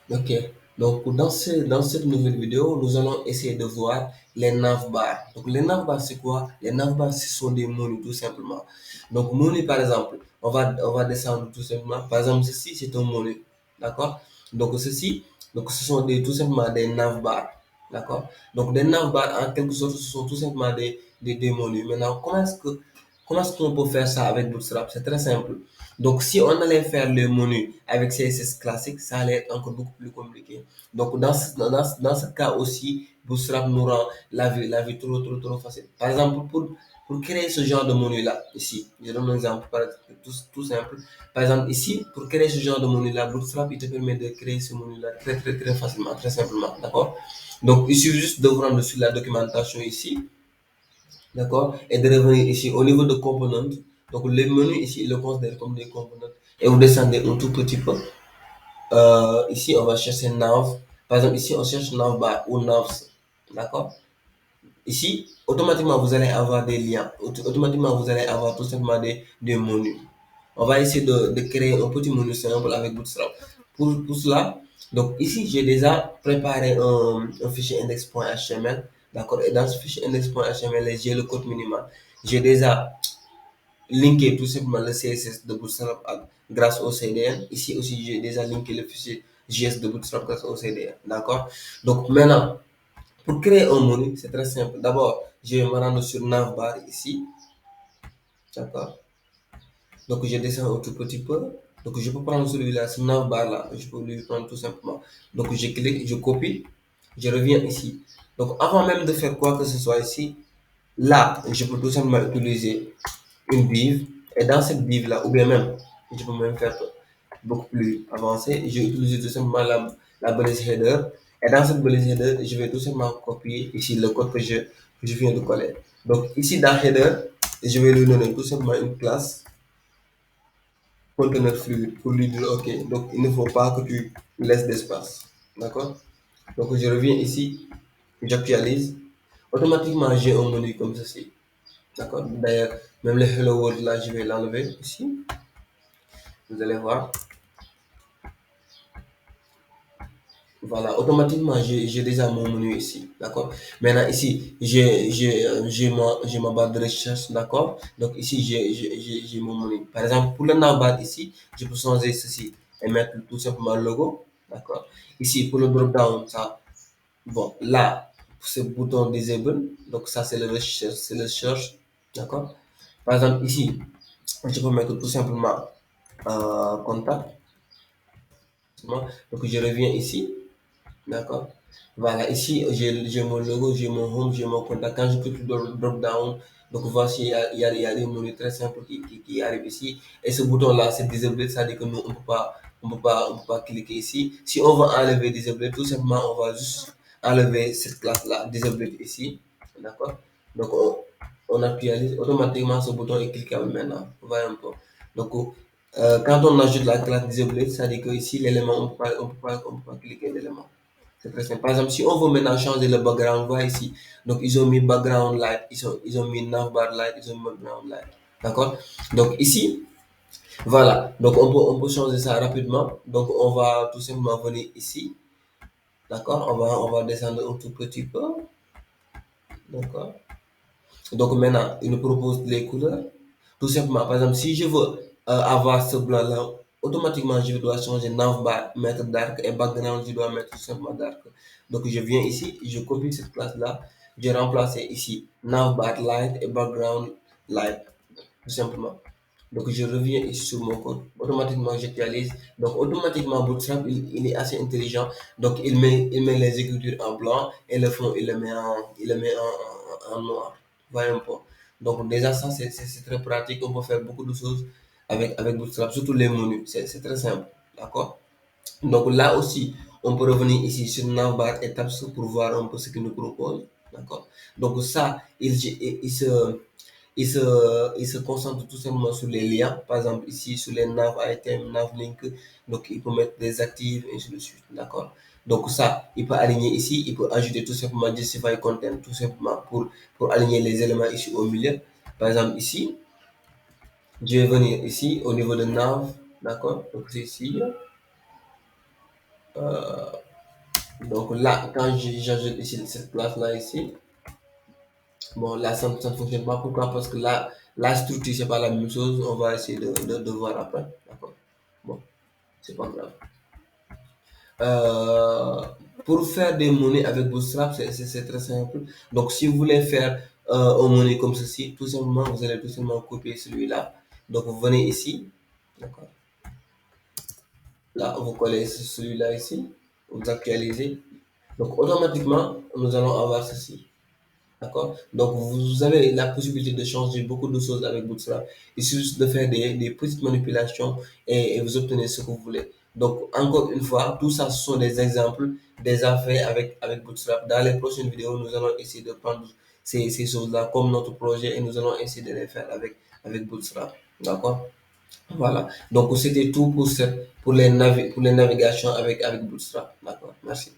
Ok. Donc, dans cette nouvelle vidéo, nous allons essayer de voir les navbars. Donc, les navbars, c'est quoi? Les navbars, ce sont des menus, tout simplement. Donc, menu, par exemple, on va descendre tout simplement. Par exemple, ceci, c'est un menu. D'accord? Donc, ceci, donc, ce sont tout simplement des navbars. D'accord? Donc, des navbars, en quelque sorte, ce sont tout simplement des menus. Maintenant, comment est-ce qu'on peut faire ça avec Bootstrap? C'est très simple. Donc, si on allait faire le menu avec CSS classique, ça allait être encore beaucoup plus compliqué. Donc, dans ce cas aussi, Bootstrap nous rend la vie trop facile. Par exemple, pour créer ce genre de menu-là, ici, je donne un exemple tout simple. Par exemple, ici, pour créer ce genre de menu-là, Bootstrap, il te permet de créer ce menu-là très facilement, très simplement. D'accord? Donc, il suffit juste de vous rendre sur la documentation ici. D'accord? Et de revenir ici au niveau de components. Donc, les menus ici, ils le considèrent comme des components. Et vous descendez un tout petit peu. Ici, on va chercher nav. Par exemple, ici, on cherche navbar ou navs. D'accord? Ici, automatiquement, vous allez avoir des liens. Automatiquement, vous allez avoir tout simplement des menus. On va essayer de créer un petit menu simple avec Bootstrap. Pour cela, donc ici, j'ai déjà préparé un fichier index.html. D'accord? Et dans ce fichier index.html, j'ai le code minimal. J'ai déjà linké tout simplement le CSS de Bootstrap grâce au CDN. Ici aussi, j'ai déjà linké le fichier JS de Bootstrap grâce au CDN. D'accord? Donc maintenant, pour créer un menu, c'est très simple. D'abord, je vais me rendre sur navbar ici. D'accord? Donc, je descends un tout petit peu. Donc, je peux prendre celui-là, ce navbar là. Je peux lui prendre tout simplement. Donc, je clique, je copie, je reviens ici. Donc, avant même de faire quoi que ce soit ici, là, je peux tout simplement utiliser une div. Et dans cette div là, ou bien même, je peux même faire beaucoup plus avancé. Je vais utiliser tout simplement la balise header. Et dans cette balise header, je vais tout simplement copier ici le code que je viens de coller. Donc ici dans header, je vais lui donner tout simplement une classe conteneur fluide pour lui dire OK. Donc il ne faut pas que tu laisses d'espace. D'accord? Donc je reviens ici, j'actualise. Automatiquement, j'ai un menu comme ceci. D'accord? D'ailleurs, même le hello world là, je vais l'enlever ici. Vous allez voir. Voilà, automatiquement, j'ai déjà mon menu ici, d'accord? Maintenant, ici, j'ai ma barre de recherche, d'accord? Donc, ici, j'ai mon menu. Par exemple, pour le navbar ici, je peux changer ceci et mettre tout simplement le logo, d'accord? Ici, pour le drop-down, ça, bon, là, ce bouton disable, donc ça, c'est le recherche, c'est le search, d'accord? Par exemple, ici, je peux mettre tout simplement contact, donc je reviens ici. D'accord. Voilà, ici, j'ai mon logo, j'ai mon home, j'ai mon contact. Quand je clique sur drop down, donc voici, il y a des menus très simples qui arrivent ici. Et ce bouton-là, c'est disable, ça veut dire que nous, on peut pas cliquer ici. Si on veut enlever disable, tout simplement, on va juste enlever cette classe-là, disable ici. D'accord. Donc, on actualise, automatiquement, ce bouton est cliquable maintenant. Voyez un peu. Donc, quand on ajoute la classe disable, ça veut dire que ici, l'élément, on peut pas cliquer l'élément. C'est très simple. Par exemple, si on veut maintenant changer le background, voilà ici. Donc, ils ont mis background light, ils ont mis navbar light, ils ont mis background light. D'accord? Donc, ici, voilà. Donc, on peut changer ça rapidement. Donc, on va tout simplement venir ici. D'accord? On va descendre un tout petit peu. D'accord? Donc, maintenant, il nous propose les couleurs. Tout simplement, par exemple, si je veux avoir ce blanc-là, automatiquement, je dois changer navbar, mettre dark et background, je dois mettre tout simplement dark. Donc, je viens ici, je copie cette classe-là, je remplace ici navbar light et background light, tout simplement. Donc, je reviens ici sur mon code. Automatiquement, j'actualise. Donc, automatiquement, Bootstrap, il est assez intelligent. Donc, il met les écritures en blanc et le fond, il le met en noir. Voyez un peu. Donc, déjà, ça, c'est très pratique. On peut faire beaucoup de choses avec Bootstrap, surtout les menus. C'est très simple. D'accord? Donc, là aussi, on peut revenir ici sur Navbar et Tabs pour voir un peu ce qu'il nous propose. D'accord? Donc, ça, il se concentre tout simplement sur les liens. Par exemple, ici, sur les nav items, nav link. Donc, il peut mettre des actifs, et ainsi de suite. D'accord? Donc, ça, il peut aligner ici. Il peut ajouter tout simplement justify content, tout simplement pour aligner les éléments ici au milieu. Par exemple, ici, je vais venir ici au niveau de nav. D'accord? Donc, c'est ici. Euh, donc là, quand j'ajoute ici cette classe-là ici, bon, là, ça ne fonctionne pas. Pourquoi? Parce que là, la structure, c'est pas la même chose. On va essayer de voir après. D'accord. Bon, c'est pas grave. Euh, pour faire des monnaies avec Bootstrap, c'est très simple. Donc, si vous voulez faire un monnaie comme ceci, tout simplement, vous allez tout simplement copier celui-là. Donc, vous venez ici. D'accord. Là, vous collez celui-là ici. Vous actualisez. Donc, automatiquement, nous allons avoir ceci. D'accord? Donc, vous avez la possibilité de changer beaucoup de choses avec Bootstrap. Il suffit juste de faire des petites manipulations et vous obtenez ce que vous voulez. Donc, encore une fois, tout ça, ce sont des exemples des affaires avec Bootstrap. Dans les prochaines vidéos, nous allons essayer de prendre ces choses-là comme notre projet et nous allons essayer de les faire avec Bootstrap. D'accord? Voilà. Donc, c'était tout pour, pour les navigations avec Bootstrap. D'accord? Merci.